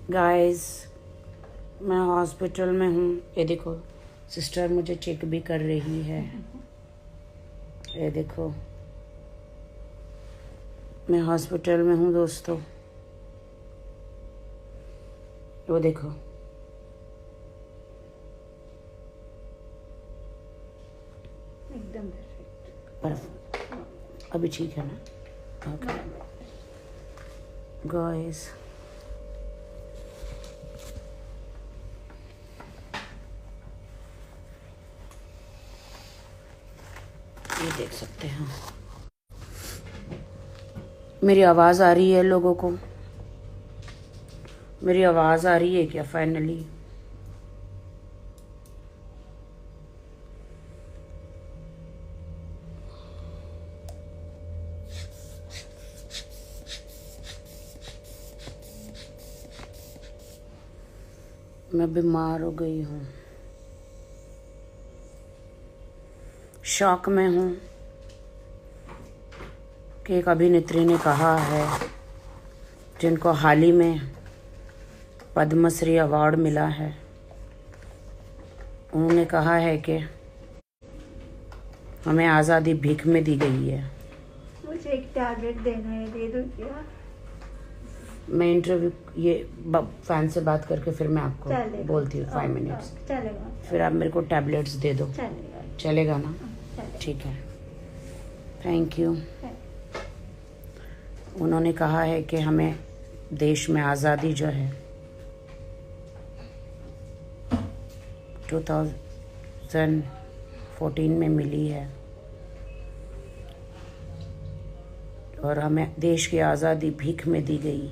Guys, मैं hospital में हूँ। ये देखो, सिस्टर मुझे चेक भी कर रही है। ये देखो, मैं हॉस्पिटल में हूँ दोस्तों। वो देखो, एकदम परफेक्ट। अभी ठीक है ना? ओके गाइस, ये देख सकते हैं। मेरी आवाज़ आ रही है लोगों को? मेरी आवाज़ आ रही है क्या फाइनली? मैं बीमार हो गई हूँ, शॉक में हूँ कि एक अभिनेत्री ने कहा है, जिनको हाल ही में पद्मश्री अवार्ड मिला है, उन्होंने कहा है कि हमें आज़ादी भीख में दी गई है। मुझे एक टैबलेट देना है, दे दो क्या? मैं इंटरव्यू ये फैन से बात करके फिर मैं आपको चलेगा। बोलती हूँ 5 मिनट्स। चलेगा। फिर आप मेरे को टैबलेट्स दे दो। चलेगा। चलेगा ना? चलेगा। ठीक है, थैंक यू। उन्होंने कहा है कि हमें देश में आज़ादी जो है 2014 में मिली है, और हमें देश की आज़ादी भीख में दी गई।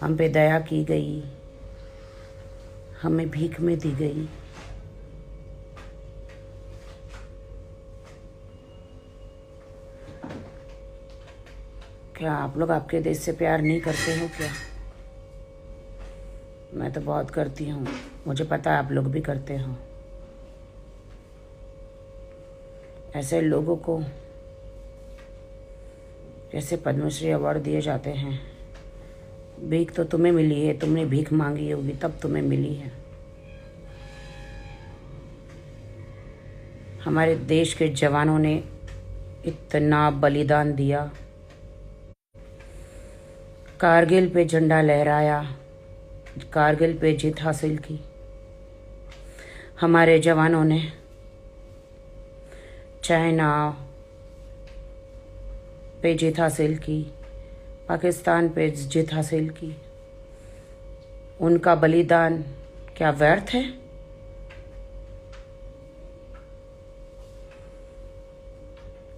हम पे दया की गई, हमें भीख में दी गई। क्या आप लोग आपके देश से प्यार नहीं करते हो क्या? मैं तो बहुत करती हूँ, मुझे पता है आप लोग भी करते हो। ऐसे लोगों को कैसे पद्मश्री अवार्ड दिए जाते हैं? भीख तो तुम्हें मिली है, तुमने भीख मांगी होगी तब तुम्हें मिली है। हमारे देश के जवानों ने इतना बलिदान दिया, कारगिल पे झंडा लहराया, कारगिल पे जीत हासिल की। हमारे जवानों ने चाइना पे जीत हासिल की, पाकिस्तान पे जीत हासिल की। उनका बलिदान क्या व्यर्थ है?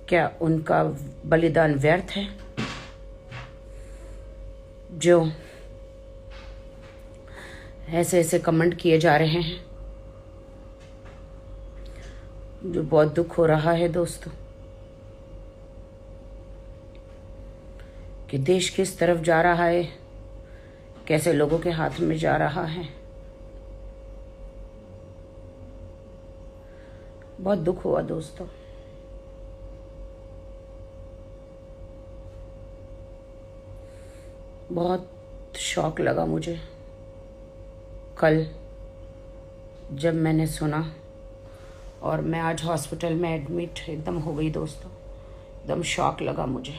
क्या उनका बलिदान व्यर्थ है? जो ऐसे ऐसे कमेंट किए जा रहे हैं, जो बहुत दुख हो रहा है दोस्तों, कि देश किस तरफ जा रहा है, कैसे लोगों के हाथ में जा रहा है। बहुत दुख हुआ दोस्तों। बहुत शौक लगा मुझे कल जब मैंने सुना, और मैं आज हॉस्पिटल में एडमिट एकदम हो गई दोस्तों। एकदम शौक लगा मुझे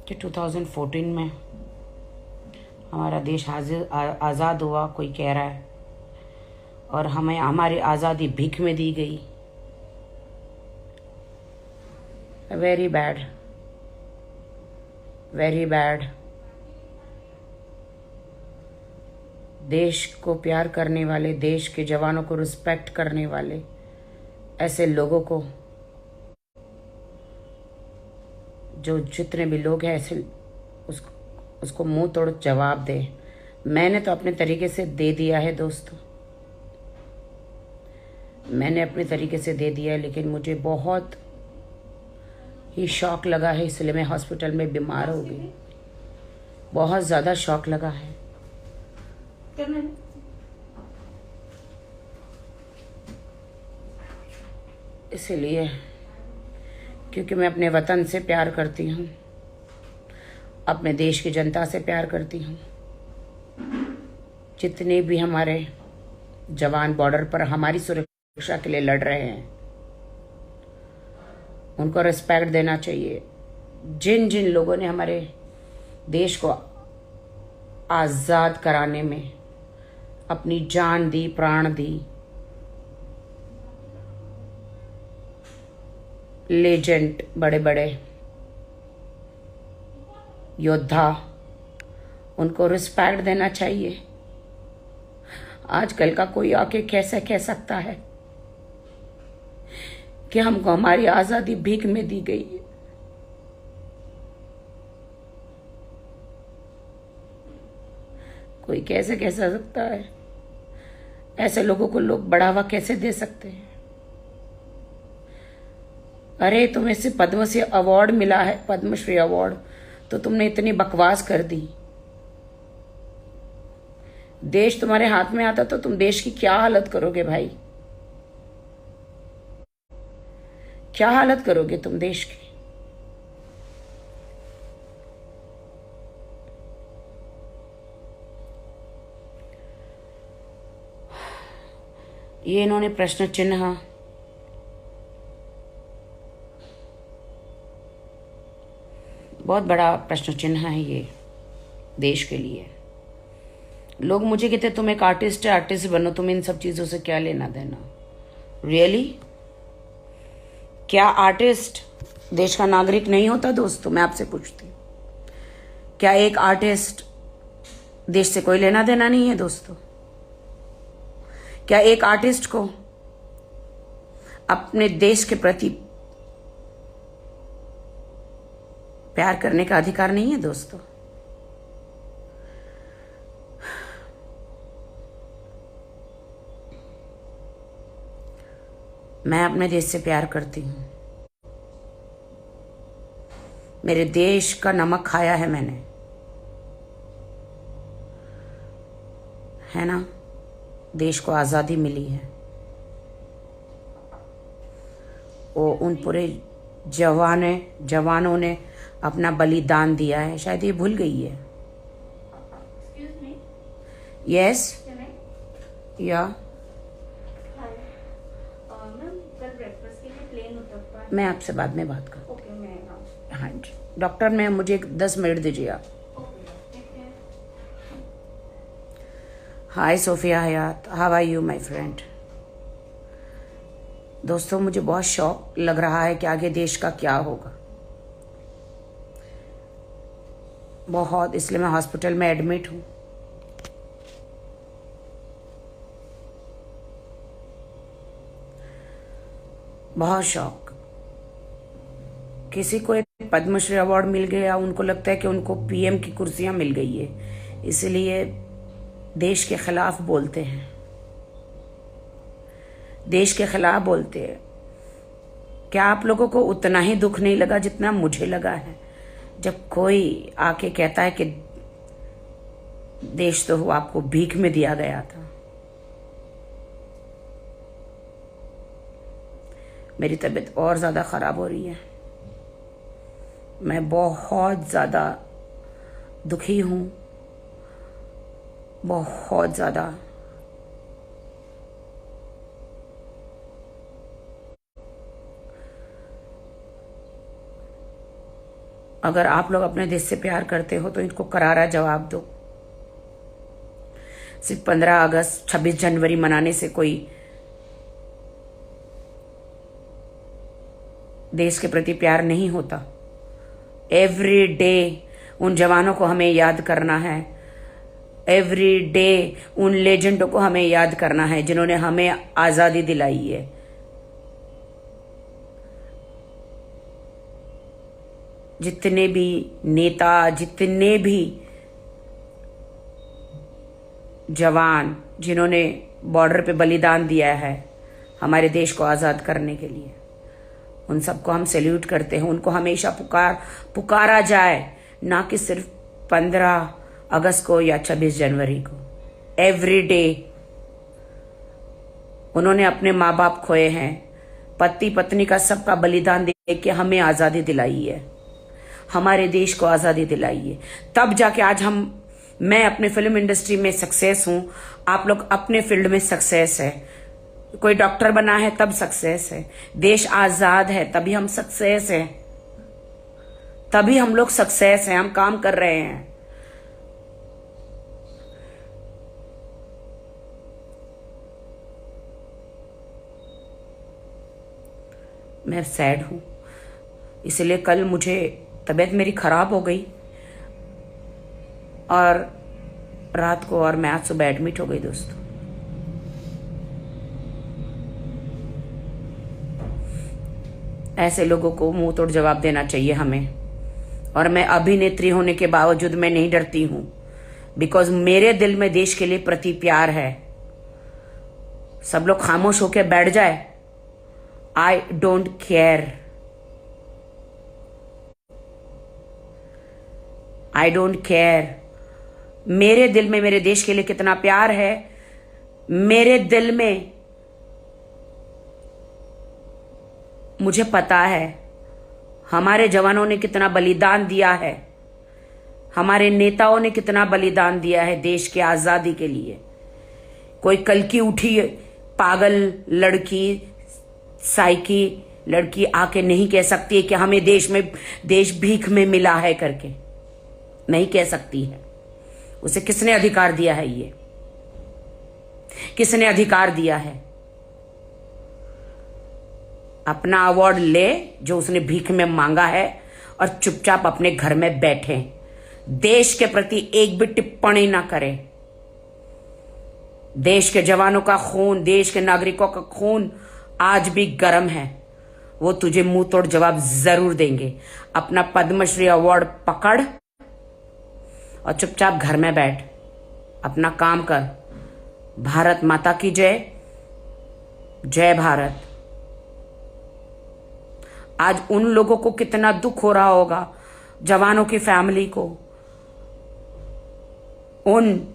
कि 2014 में हमारा देश आज़ाद हुआ, कोई कह रहा है, और हमें हमारी आज़ादी भीख में दी गई। Very bad, very bad. देश को प्यार करने वाले, देश के जवानों को रिस्पेक्ट करने वाले ऐसे लोगों को, जो जितने भी लोग हैं ऐसे, उसको मुंह तोड़ जवाब दे। मैंने तो अपने तरीके से दे दिया है दोस्तों, मैंने अपने तरीके से दे दिया है, लेकिन मुझे बहुत ही शौक लगा है, इसलिए मैं हॉस्पिटल में बीमार हो गई। बहुत ज़्यादा शौक लगा है। इसलिए क्योंकि मैं अपने वतन से प्यार करती हूँ, अपने देश की जनता से प्यार करती हूँ। जितने भी हमारे जवान बॉर्डर पर हमारी सुरक्षा के लिए लड़ रहे हैं, उनको रिस्पेक्ट देना चाहिए। जिन जिन लोगों ने हमारे देश को आज़ाद कराने में अपनी जान दी, प्राण दी, लेजेंड, बड़े बड़े योद्धा, उनको रिस्पेक्ट देना चाहिए। आजकल का कोई आके कैसे कह सकता है कि हमको हमारी आज़ादी भीख में दी गई है? कोई कैसे कह सकता है? ऐसे लोगों को लोग बढ़ावा कैसे दे सकते हैं? अरे तुम्हें से पद्मश्री अवार्ड मिला है, पद्मश्री अवार्ड, तो तुमने इतनी बकवास कर दी। देश तुम्हारे हाथ में आता तो तुम देश की क्या हालत करोगे भाई? क्या हालत करोगे तुम देश की? ये इन्होंने प्रश्न चिन्ह बहुत बड़ा प्रश्न चिन्ह है ये देश के लिए। लोग मुझे कहते तुम एक आर्टिस्ट है, आर्टिस्ट बनो, तुम इन सब चीजों से क्या लेना देना? रियली? क्या आर्टिस्ट देश का नागरिक नहीं होता? दोस्तों मैं आपसे पूछती हूँ, क्या एक आर्टिस्ट देश से कोई लेना देना नहीं है? दोस्तों क्या एक आर्टिस्ट को अपने देश के प्रति प्यार करने का अधिकार नहीं है? दोस्तों मैं अपने देश से प्यार करती हूं। मेरे देश का नमक खाया है मैंने, है ना? देश को आजादी मिली है, वो उन पूरे जवानों ने अपना बलिदान दिया है। शायद ये भूल गई है। यस या मैं आपसे बाद में बात करूँ। हाँ जी डॉक्टर, मैं मुझे 10 मिनट दीजिए आप। Hi Sophia Hayat, how are you my friend? दोस्तों मुझे बहुत शौक लग रहा है कि आगे देश का क्या होगा, बहुत, इसलिए मैं हॉस्पिटल में एडमिट हूँ। बहुत शौक। किसी को एक पद्मश्री अवार्ड मिल गया, उनको लगता है कि उनको पीएम की कुर्सियां मिल गई है, इसलिए देश के खिलाफ बोलते हैं, देश के खिलाफ बोलते हैं। क्या आप लोगों को उतना ही दुख नहीं लगा जितना मुझे लगा है जब कोई आके कहता है कि देश तो आपको भीख में दिया गया था? मेरी तबीयत और ज्यादा खराब हो रही है, मैं बहुत ज्यादा दुखी हूं, बहुत ज्यादा। अगर आप लोग अपने देश से प्यार करते हो तो इनको करारा जवाब दो। सिर्फ 15 अगस्त 26 जनवरी मनाने से कोई देश के प्रति प्यार नहीं होता। एवरी डे उन जवानों को हमें याद करना है, एवरी डे उन लेजेंडों को हमें याद करना है जिन्होंने हमें आजादी दिलाई है। जितने भी नेता, जितने भी जवान जिन्होंने बॉर्डर पे बलिदान दिया है हमारे देश को आजाद करने के लिए, उन सबको हम सैल्यूट करते हैं। उनको हमेशा पुकारा जाए, ना कि सिर्फ 15 अगस्त को या 26 जनवरी को। एवरी डे उन्होंने अपने माँ बाप खोए हैं, पति पत्नी का सबका बलिदान दे के हमें आजादी दिलाई है। हमारे देश को आजादी दिलाई है। तब जाके आज मैं अपने फिल्म इंडस्ट्री में सक्सेस हूं, आप लोग अपने फील्ड में सक्सेस है। कोई डॉक्टर बना है तब सक्सेस है। देश आजाद है तभी हम सक्सेस है, तभी हम लोग सक्सेस हैं, हम काम कर रहे हैं। मैं सैड हूं, इसलिए कल मुझे तबीयत मेरी खराब हो गई और रात को, और मैं आज सुबह एडमिट हो गई दोस्तों। ऐसे लोगों को मुंह तोड़ जवाब देना चाहिए हमें। और मैं अभिनेत्री होने के बावजूद मैं नहीं डरती हूं, बिकॉज मेरे दिल में देश के लिए प्रति प्यार है। सब लोग खामोश होकर बैठ जाए, I don't care, I don't care. मेरे दिल में मेरे देश के लिए कितना प्यार है, मेरे दिल में मुझे पता है। हमारे जवानों ने कितना बलिदान दिया है, हमारे नेताओं ने कितना बलिदान दिया है देश की आजादी के लिए। कोई कल की उठी पागल लड़की, साइकी लड़की आके नहीं कह सकती है कि हमें देश भीख में मिला है करके, नहीं कह सकती है। उसे किसने अधिकार दिया है? ये किसने अधिकार दिया है? अपना अवार्ड ले जो उसने भीख में मांगा है और चुपचाप अपने घर में बैठे, देश के प्रति एक भी टिप्पणी ना करें। देश के जवानों का खून, देश के नागरिकों का खून आज भी गर्म है, वो तुझे मुंह तोड़ जवाब जरूर देंगे। अपना पद्मश्री अवार्ड पकड़ और चुपचाप घर में बैठ, अपना काम कर। भारत माता की जय, जय भारत। आज उन लोगों को कितना दुख हो रहा होगा, जवानों की फैमिली को, उन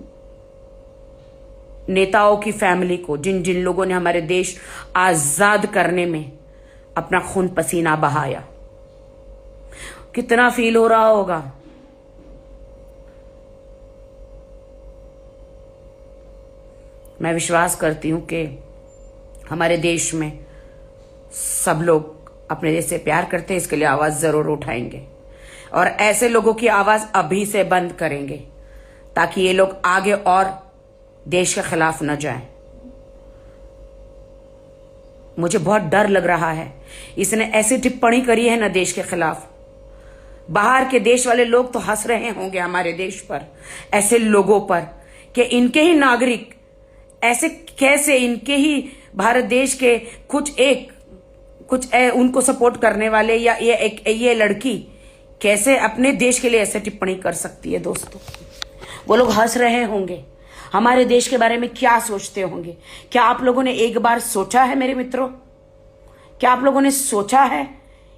नेताओं की फैमिली को, जिन जिन लोगों ने हमारे देश आजाद करने में अपना खून पसीना बहाया। कितना फील हो रहा होगा। मैं विश्वास करती हूं कि हमारे देश में सब लोग अपने देश से प्यार करते हैं, इसके लिए आवाज जरूर उठाएंगे और ऐसे लोगों की आवाज अभी से बंद करेंगे ताकि ये लोग आगे और देश के खिलाफ न जाएं। मुझे बहुत डर लग रहा है, इसने ऐसी टिप्पणी करी है ना देश के खिलाफ। बाहर के देश वाले लोग तो हंस रहे होंगे हमारे देश पर, ऐसे लोगों पर कि इनके ही नागरिक ऐसे कैसे, इनके ही भारत देश के कुछ उनको सपोर्ट करने वाले या ये लड़की कैसे अपने देश के लिए ऐसे टिप्पणी कर सकती है। दोस्तों, वो लोग हंस रहे होंगे, हमारे देश के बारे में क्या सोचते होंगे। क्या आप लोगों ने एक बार सोचा है मेरे मित्रों? क्या आप लोगों ने सोचा है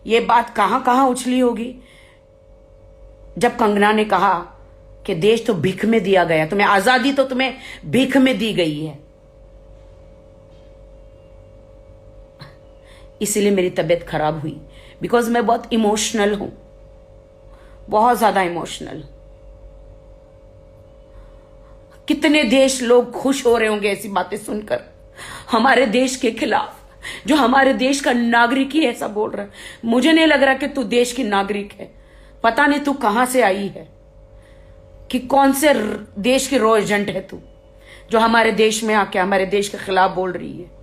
ये बात कहां कहां उछली होगी जब कंगना ने कहा कि देश तो भीख में दिया गया, तुम्हें आजादी तो तुम्हें भीख में दी गई है। इसीलिए मेरी तबीयत खराब हुई, बिकॉज मैं बहुत इमोशनल हूं, बहुत ज्यादा इमोशनल। कितने देश लोग खुश हो रहे होंगे ऐसी बातें सुनकर, हमारे देश के खिलाफ, जो हमारे देश का नागरिक ही ऐसा बोल रहा है। मुझे नहीं लग रहा कि तू देश की नागरिक है, पता नहीं तू कहां से आई है, कि कौन से देश की रो एजेंट है तू, जो हमारे देश में आके हमारे देश के खिलाफ बोल रही है।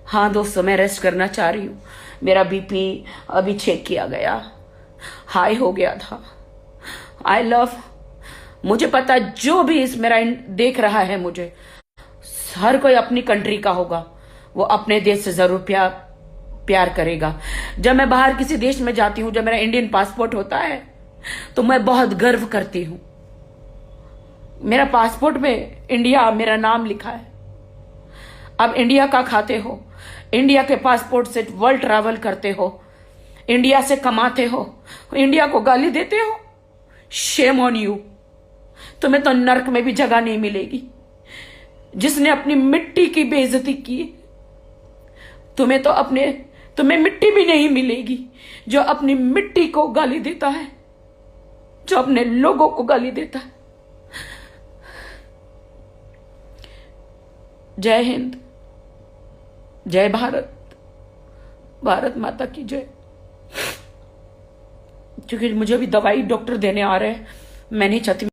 हाँ दोस्तों, मैं रेस्ट करना चाह रही हूं। मेरा बीपी अभी चेक किया गया, हाई हो गया था। आई लव, मुझे पता जो भी इस मेरा देख रहा है, मुझे हर कोई अपनी कंट्री का होगा, वो अपने देश से जरूर प्यार करेगा। जब मैं बाहर किसी देश में जाती हूं, जब मेरा इंडियन पासपोर्ट होता है तो मैं बहुत गर्व करती हूं। मेरा पासपोर्ट में इंडिया मेरा नाम लिखा है। अब इंडिया का खाते हो, इंडिया के पासपोर्ट से वर्ल्ड ट्रैवल करते हो, इंडिया से कमाते हो, इंडिया को गाली देते हो। शेम ऑन यू, तुम्हें तो नर्क में भी जगह नहीं मिलेगी। जिसने अपनी मिट्टी की बेइज्जती की, तुम्हें मिट्टी भी नहीं मिलेगी जो अपनी मिट्टी को गाली देता है, जो अपने लोगों को गाली देता है। जय हिंद, जय भारत, भारत माता की जय। क्योंकि मुझे भी दवाई डॉक्टर देने आ रहे हैं, मैं नहीं चाहती